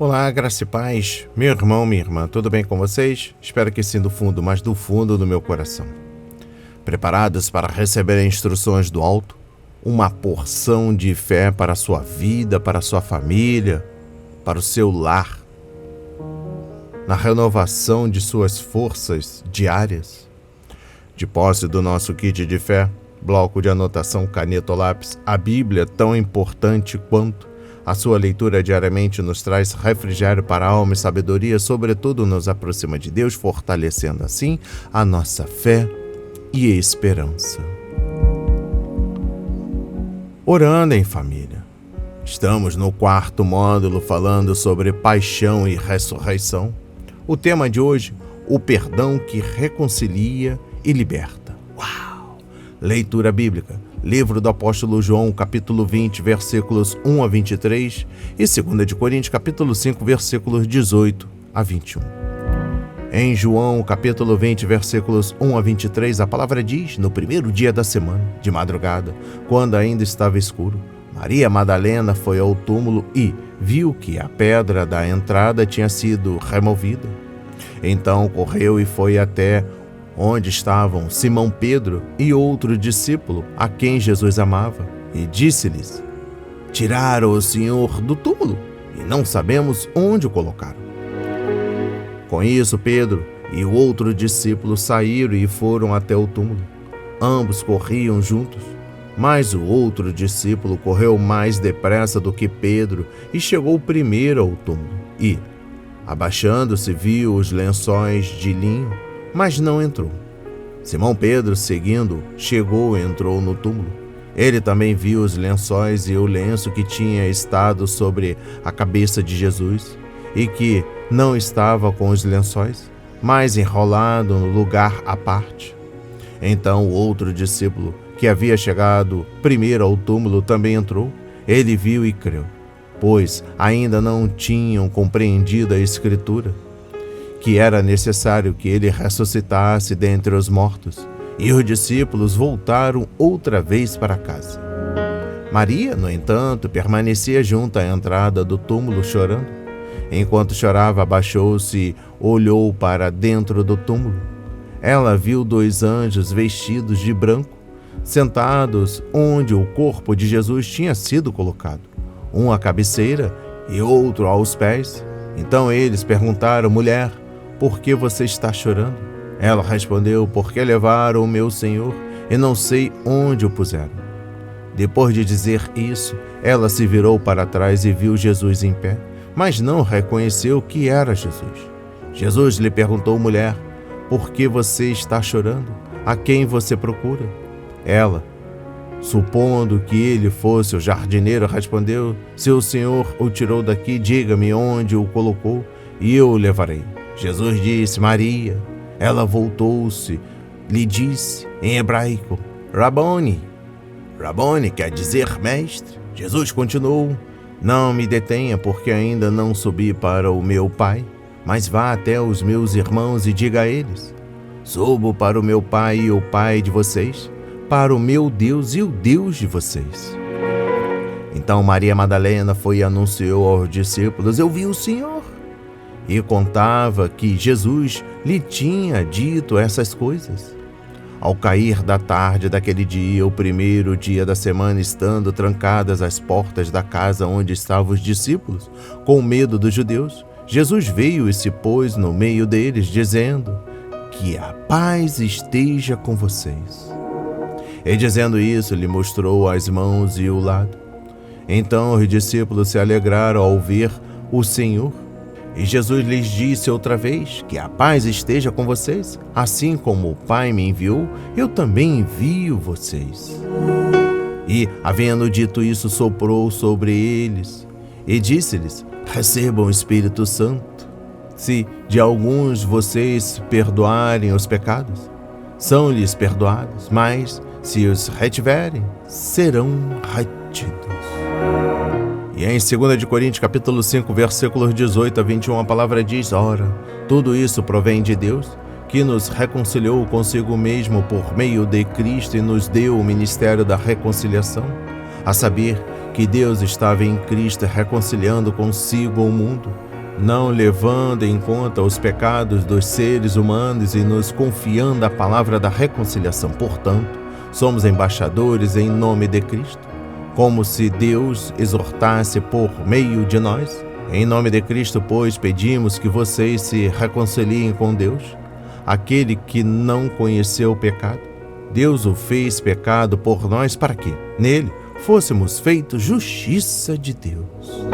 Olá, graça e paz, meu irmão, minha irmã, tudo bem com vocês? Espero que sim, do fundo, mas do fundo do meu coração. Preparados para receber instruções do alto? Uma porção de fé para a sua vida, para a sua família, para o seu lar, na renovação de suas forças diárias? De posse do nosso kit de fé, bloco de anotação, caneta ou lápis, a Bíblia, tão importante quanto a sua leitura diariamente, nos traz refrigério para a alma e sabedoria, sobretudo nos aproxima de Deus, fortalecendo assim a nossa fé e esperança. Orando em família. Estamos no 4º módulo falando sobre paixão e ressurreição. O tema de hoje, o perdão que reconcilia e liberta. Uau! Leitura bíblica. Livro do apóstolo João, capítulo 20, versículos 1 a 23 e 2 de Coríntios, capítulo 5, versículos 18 a 21. Em João, capítulo 20, versículos 1 a 23, a palavra diz: no primeiro dia da semana, de madrugada, quando ainda estava escuro, Maria Madalena foi ao túmulo e viu que a pedra da entrada tinha sido removida. Então correu e foi até onde estavam Simão Pedro e outro discípulo, a quem Jesus amava, e disse-lhes: tiraram o Senhor do túmulo e não sabemos onde o colocaram. Com isso, Pedro e o outro discípulo saíram e foram até o túmulo. Ambos corriam juntos, mas o outro discípulo correu mais depressa do que Pedro e chegou primeiro ao túmulo e, abaixando-se, viu os lençóis de linho, mas não entrou. Simão Pedro, seguindo, chegou e entrou no túmulo. Ele também viu os lençóis e o lenço que tinha estado sobre a cabeça de Jesus e que não estava com os lençóis, mas enrolado no lugar à parte. Então o outro discípulo, que havia chegado primeiro ao túmulo, também entrou. Ele viu e creu, pois ainda não tinham compreendido a Escritura, que era necessário que ele ressuscitasse dentre os mortos, e os discípulos voltaram outra vez para casa. Maria, no entanto, permanecia junto à entrada do túmulo chorando. Enquanto chorava, abaixou-se e olhou para dentro do túmulo. Ela viu 2 anjos vestidos de branco, sentados onde o corpo de Jesus tinha sido colocado, um à cabeceira e outro aos pés. Então eles perguntaram: mulher, por que você está chorando? Ela respondeu: porque levaram o meu Senhor e não sei onde o puseram. Depois de dizer isso, ela se virou para trás e viu Jesus em pé, mas não reconheceu que era Jesus. Jesus lhe perguntou: mulher, por que você está chorando? A quem você procura? Ela, supondo que ele fosse o jardineiro, respondeu: se o Senhor o tirou daqui, diga-me onde o colocou e eu o levarei. Jesus disse: Maria. Ela voltou-se, lhe disse em hebraico: Rabone. Rabone quer dizer mestre. Jesus continuou: não me detenha, porque ainda não subi para o meu Pai, mas vá até os meus irmãos e diga a eles: subo para o meu Pai e o Pai de vocês, para o meu Deus e o Deus de vocês. Então Maria Madalena foi e anunciou aos discípulos: eu vi o Senhor. E contava que Jesus lhe tinha dito essas coisas. Ao cair da tarde daquele dia, o primeiro dia da semana, estando trancadas as portas da casa onde estavam os discípulos, com medo dos judeus, Jesus veio e se pôs no meio deles, dizendo: que a paz esteja com vocês. E dizendo isso, lhe mostrou as mãos e o lado. Então os discípulos se alegraram ao ver o Senhor. E Jesus lhes disse outra vez: que a paz esteja com vocês. Assim como o Pai me enviou, eu também envio vocês. E, havendo dito isso, soprou sobre eles e disse-lhes: recebam o Espírito Santo. Se de alguns vocês perdoarem os pecados, são-lhes perdoados, mas se os retiverem, serão retidos. E em 2 de Coríntios, capítulo 5, versículos 18 a 21, a palavra diz: ora, tudo isso provém de Deus, que nos reconciliou consigo mesmo por meio de Cristo e nos deu o ministério da reconciliação, a saber, que Deus estava em Cristo reconciliando consigo o mundo, não levando em conta os pecados dos seres humanos e nos confiando a palavra da reconciliação. Portanto, somos embaixadores em nome de Cristo, como se Deus exortasse por meio de nós. Em nome de Cristo, pois, pedimos que vocês se reconciliem com Deus, aquele que não conheceu o pecado. Deus o fez pecado por nós para que, nele, fôssemos feitos justiça de Deus.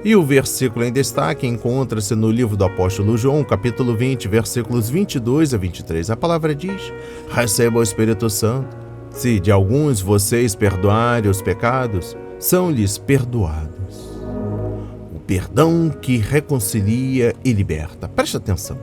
E o versículo em destaque encontra-se no livro do apóstolo João, capítulo 20, versículos 22 a 23. A palavra diz: receba o Espírito Santo. Se de alguns vocês perdoarem os pecados, são-lhes perdoados. O perdão que reconcilia e liberta. Preste atenção.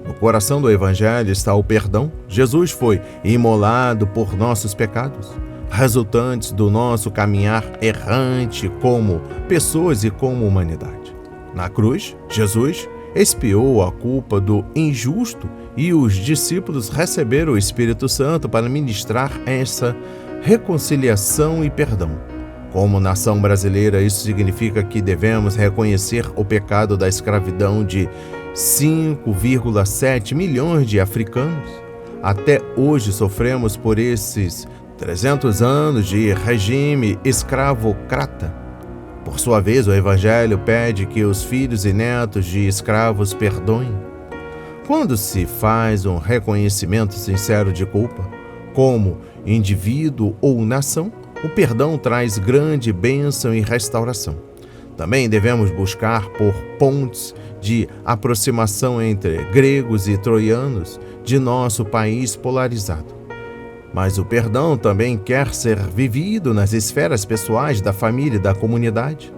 No coração do Evangelho está o perdão. Jesus foi imolado por nossos pecados, resultantes do nosso caminhar errante como pessoas e como humanidade. Na cruz, Jesus expiou a culpa do injusto e os discípulos receberam o Espírito Santo para ministrar essa reconciliação e perdão. Como nação brasileira, isso significa que devemos reconhecer o pecado da escravidão de 5,7 milhões de africanos. Até hoje sofremos por esses 300 anos de regime escravocrata. Por sua vez, o Evangelho pede que os filhos e netos de escravos perdoem. Quando se faz um reconhecimento sincero de culpa, como indivíduo ou nação, o perdão traz grande bênção e restauração. Também devemos buscar por pontes de aproximação entre gregos e troianos de nosso país polarizado. Mas o perdão também quer ser vivido nas esferas pessoais da família e da comunidade.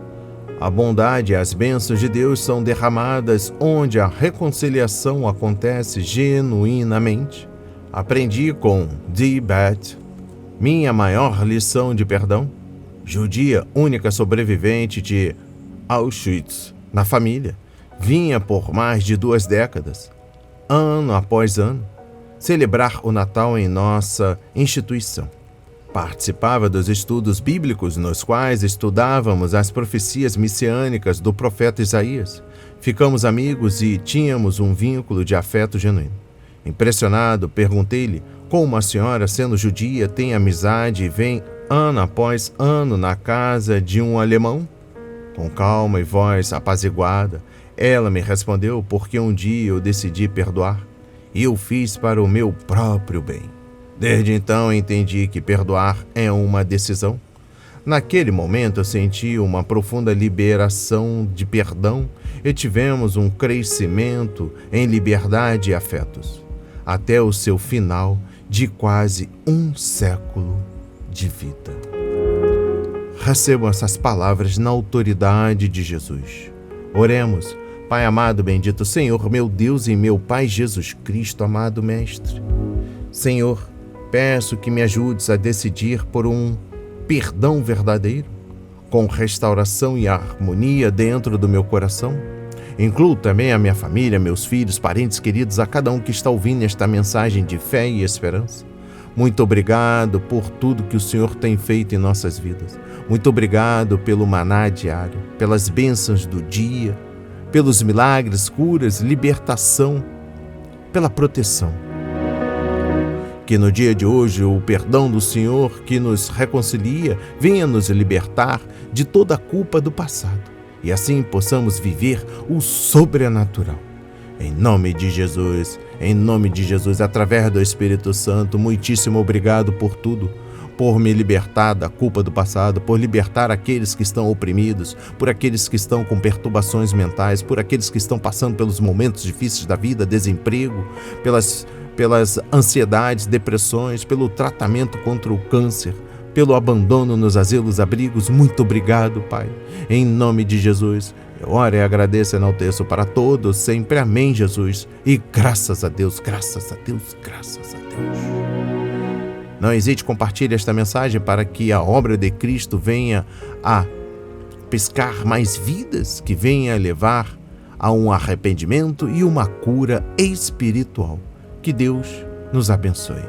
A bondade e as bênçãos de Deus são derramadas onde a reconciliação acontece genuinamente. Aprendi com D. Beth, minha maior lição de perdão, judia única sobrevivente de Auschwitz, na família, vinha por mais de 2 décadas, ano após ano, celebrar o Natal em nossa instituição. Participava dos estudos bíblicos nos quais estudávamos as profecias messiânicas do profeta Isaías. Ficamos amigos e tínhamos um vínculo de afeto genuíno. Impressionado, perguntei-lhe como a senhora, sendo judia, tem amizade e vem ano após ano na casa de um alemão? Com calma e voz apaziguada, ela me respondeu porque um dia eu decidi perdoar e eu fiz para o meu próprio bem. Desde então entendi que perdoar é uma decisão. Naquele momento eu senti uma profunda liberação de perdão e tivemos um crescimento em liberdade e afetos, até o seu final de quase 1 século de vida. Recebam essas palavras na autoridade de Jesus. Oremos. Pai amado, bendito Senhor, meu Deus e meu Pai Jesus Cristo, amado Mestre. Senhor, peço que me ajudes a decidir por um perdão verdadeiro, com restauração e harmonia dentro do meu coração. Incluo também a minha família, meus filhos, parentes queridos, a cada um que está ouvindo esta mensagem de fé e esperança. Muito obrigado por tudo que o Senhor tem feito em nossas vidas. Muito obrigado pelo maná diário, pelas bênçãos do dia, pelos milagres, curas, libertação, pela proteção. Que no dia de hoje o perdão do Senhor que nos reconcilia venha nos libertar de toda a culpa do passado e assim possamos viver o sobrenatural. Em nome de Jesus, através do Espírito Santo, muitíssimo obrigado por tudo, por me libertar da culpa do passado, por libertar aqueles que estão oprimidos, por aqueles que estão com perturbações mentais, por aqueles que estão passando pelos momentos difíceis da vida, desemprego, pelas ansiedades, depressões, pelo tratamento contra o câncer, pelo abandono nos asilos, abrigos. Muito obrigado, Pai. Em nome de Jesus, eu oro e agradeço e enalteço para todos, sempre. Amém, Jesus. E graças a Deus, graças a Deus, graças a Deus. Não hesite, compartilhe esta mensagem para que a obra de Cristo venha a pescar mais vidas, que venha a levar a um arrependimento e uma cura espiritual. Que Deus nos abençoe.